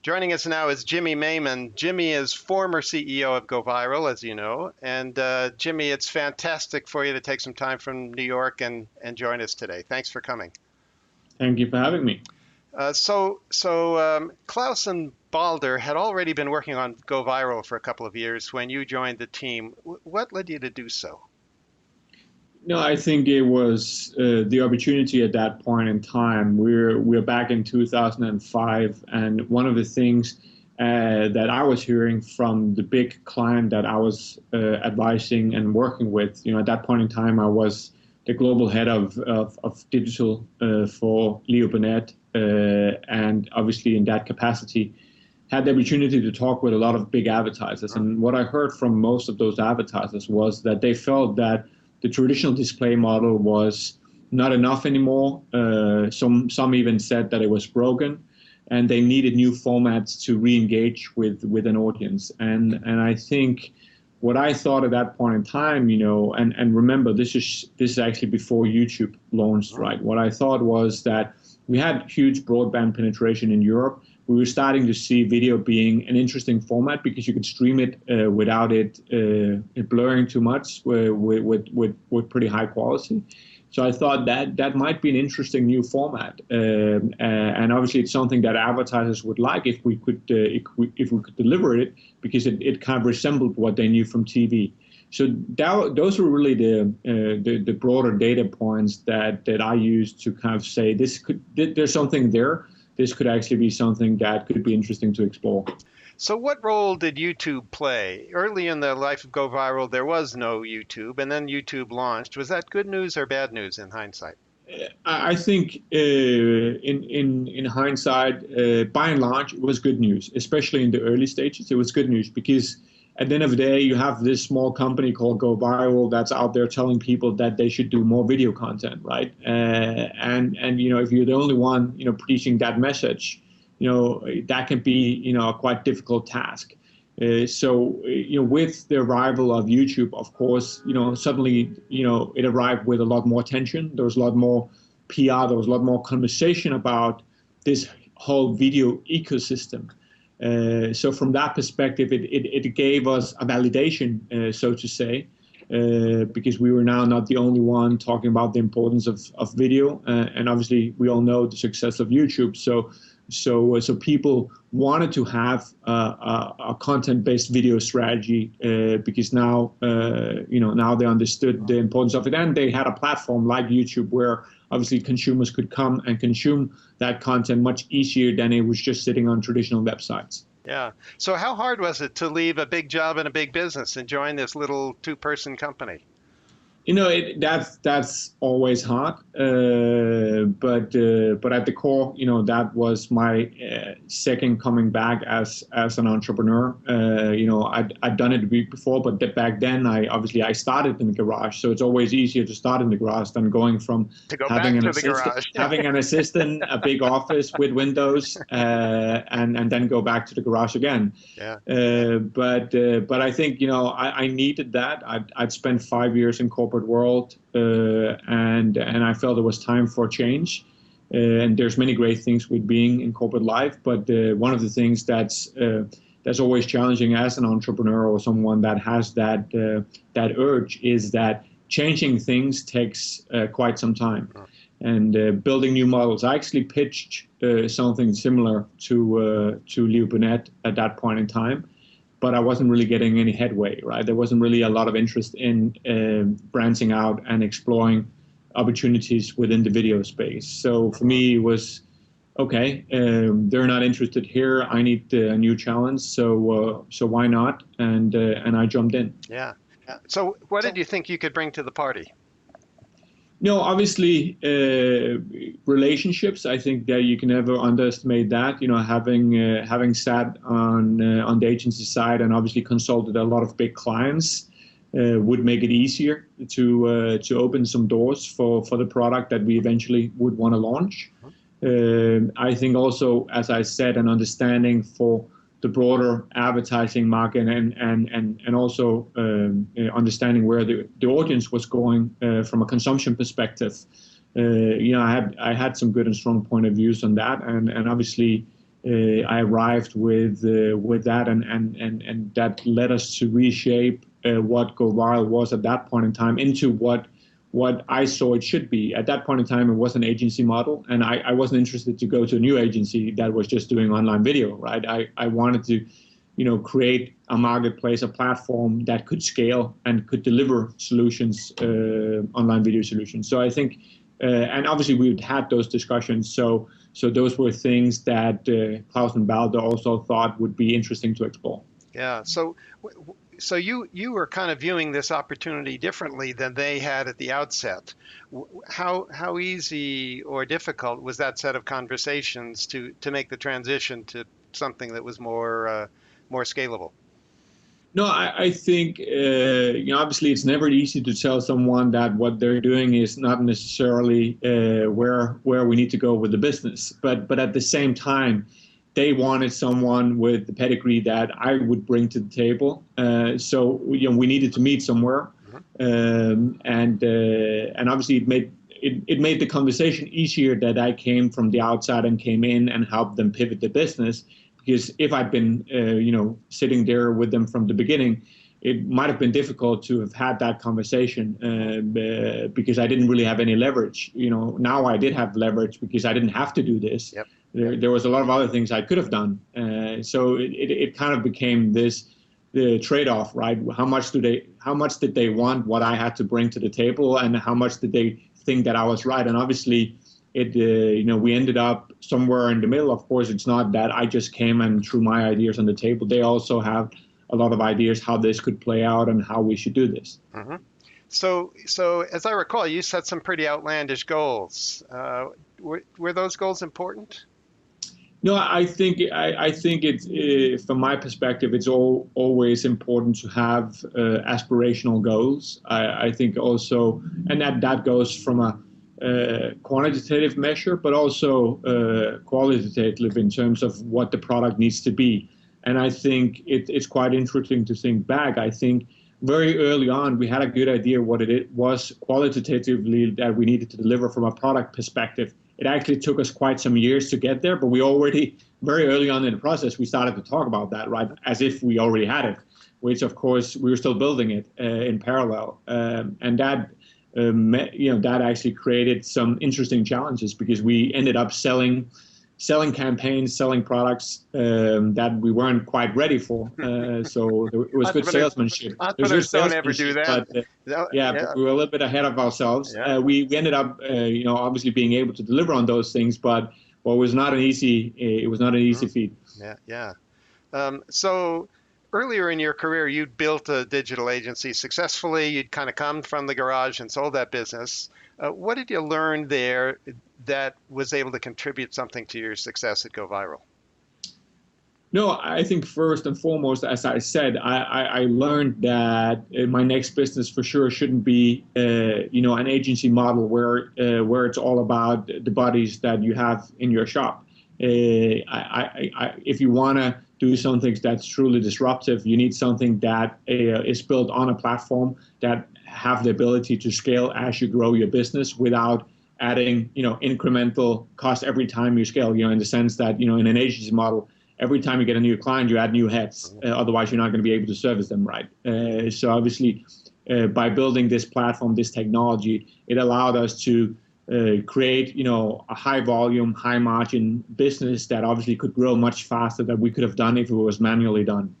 Joining us now is Jimmy Mayman. Jimmy is former CEO of GoViral, as you know. And Jimmy, it's fantastic for you to take some time from New York and join us today. Thanks for coming. Thank you for having me. Klaus and Balder had already been working on GoViral for a couple of years when you joined the team. What led you to do so? No, I think it was the opportunity at that point in time. We're back in 2005, and one of the things that I was hearing from the big client that I was advising and working with, at that point in time, I was the global head of digital for Leo Burnett, and obviously in that capacity, had the opportunity to talk with a lot of big advertisers. And what I heard from most of those advertisers was that they felt that the traditional display model was not enough anymore. Some even said that it was broken, and they needed new formats to re-engage with an audience. And I think what I thought at that point in time, and remember, this is actually before YouTube launched, right? What I thought was that we had huge broadband penetration in Europe. We were starting to see video being an interesting format because you could stream it without it blurring too much with pretty high quality. So I thought that might be an interesting new format, and obviously it's something that advertisers would like if we could deliver it, because it kind of resembled what they knew from TV. So those were really the broader data points that I used to kind of say there's something there. This could actually be something that could be interesting to explore. So what role did YouTube play? Early in the life of GoViral, there was no YouTube, and then YouTube launched. Was that good news or bad news in hindsight? I think in hindsight, by and large, it was good news, especially in the early stages. It was good news because at the end of the day, you have this small company called GoViral that's out there telling people that they should do more video content, right? And if you're the only one producing that message, that can be a quite difficult task. So with the arrival of YouTube, of course, suddenly it arrived with a lot more attention. There was a lot more PR. There was a lot more conversation about this whole video ecosystem. So from that perspective, it gave us a validation, so to say, because we were now not the only one talking about the importance of video, and obviously we all know the success of YouTube. So people wanted to have a content-based video strategy because now now they understood the importance of it, and they had a platform like YouTube where obviously consumers could come and consume that content much easier than it was just sitting on traditional websites. Yeah. So how hard was it to leave a big job in a big business and join this little two-person company? That's always hard, but at the core, that was my second coming back as an entrepreneur. I'd done it before, but back then I started in the garage, so it's always easier to start in the garage than going from having an assistant, a big office with windows, and then go back to the garage again. Yeah. But I think I needed that. I'd spent 5 years in corporate world, and I felt it was time for a change. And there's many great things with being in corporate life, but one of the things that's always challenging as an entrepreneur or someone that has that urge is that changing things takes quite some time. And building new models. I actually pitched something similar to Leo Burnett at that point in time, but I wasn't really getting any headway, right? There wasn't really a lot of interest in branching out and exploring opportunities within the video space. So for me, it was, okay, they're not interested here. I need a new challenge, so why not? And I jumped in. Yeah. So what did you think you could bring to the party? Obviously, relationships. I think that you can never underestimate that. Having sat on the agency side and obviously consulted a lot of big clients would make it easier to open some doors for the product that we eventually would want to launch. I think also, as I said, an understanding for the broader advertising market and also understanding where the audience was going from a consumption perspective. I had some good and strong point of views on that, and obviously I arrived with that, and that led us to reshape what Go Viral was at that point in time into what I saw it should be. At that point in time, it was an agency model, and I wasn't interested to go to a new agency that was just doing online video, right? I wanted to, create a marketplace, a platform that could scale and could deliver solutions, online video solutions. So I think, and obviously we'd had those discussions. So those were things that Klaus and Balder also thought would be interesting to explore. Yeah. So you were kind of viewing this opportunity differently than they had at the outset. How easy or difficult was that set of conversations to make the transition to something that was more scalable? No, I think obviously it's never easy to tell someone that what they're doing is not necessarily where we need to go with the business. But at the same time, they wanted someone with the pedigree that I would bring to the table. So we needed to meet somewhere, and obviously it made the conversation easier that I came from the outside and came in and helped them pivot the business. Because if I'd been, sitting there with them from the beginning, it might have been difficult to have had that conversation because I didn't really have any leverage. Now I did have leverage because I didn't have to do this. Yep. There was a lot of other things I could have done. So it kind of became this trade-off, right? How much did they want what I had to bring to the table, and how much did they think that I was right? And obviously, we ended up somewhere in the middle. Of course, it's not that I just came and threw my ideas on the table. They also have a lot of ideas how this could play out and how we should do this. Mm-hmm. So as I recall, you set some pretty outlandish goals. Were those goals important? No, I think it's from my perspective, it's always important to have aspirational goals. I think also, and that goes from a quantitative measure, but also qualitative in terms of what the product needs to be. And I think it's quite interesting to think back. I think very early on, we had a good idea what it was qualitatively that we needed to deliver from a product perspective. It actually took us quite some years to get there, but we already, very early on in the process, we started to talk about that, right, as if we already had it, which, of course, we were still building it in parallel. And that that actually created some interesting challenges because we ended up selling campaigns, selling products that we weren't quite ready for. So it was good salesmanship. Entrepreneurs don't ever do that. But we were a little bit ahead of ourselves. Yeah. We ended up, obviously being able to deliver on those things, but it was not an easy feat. Yeah. So earlier in your career, you'd built a digital agency successfully. You'd kind of come from the garage and sold that business. What did you learn there that was able to contribute something to your success at Go Viral? No, I think first and foremost, as I said, I learned that my next business for sure shouldn't be, an agency model where it's all about the buddies that you have in your shop. If you want to do something that's truly disruptive, you need something that is built on a platform that have the ability to scale as you grow your business without adding, incremental cost every time you scale, in the sense that, in an agency model, every time you get a new client, you add new heads. Otherwise, you're not going to be able to service them right. So obviously, by building this platform, this technology, it allowed us to create, a high volume, high margin business that obviously could grow much faster than we could have done if it was manually done.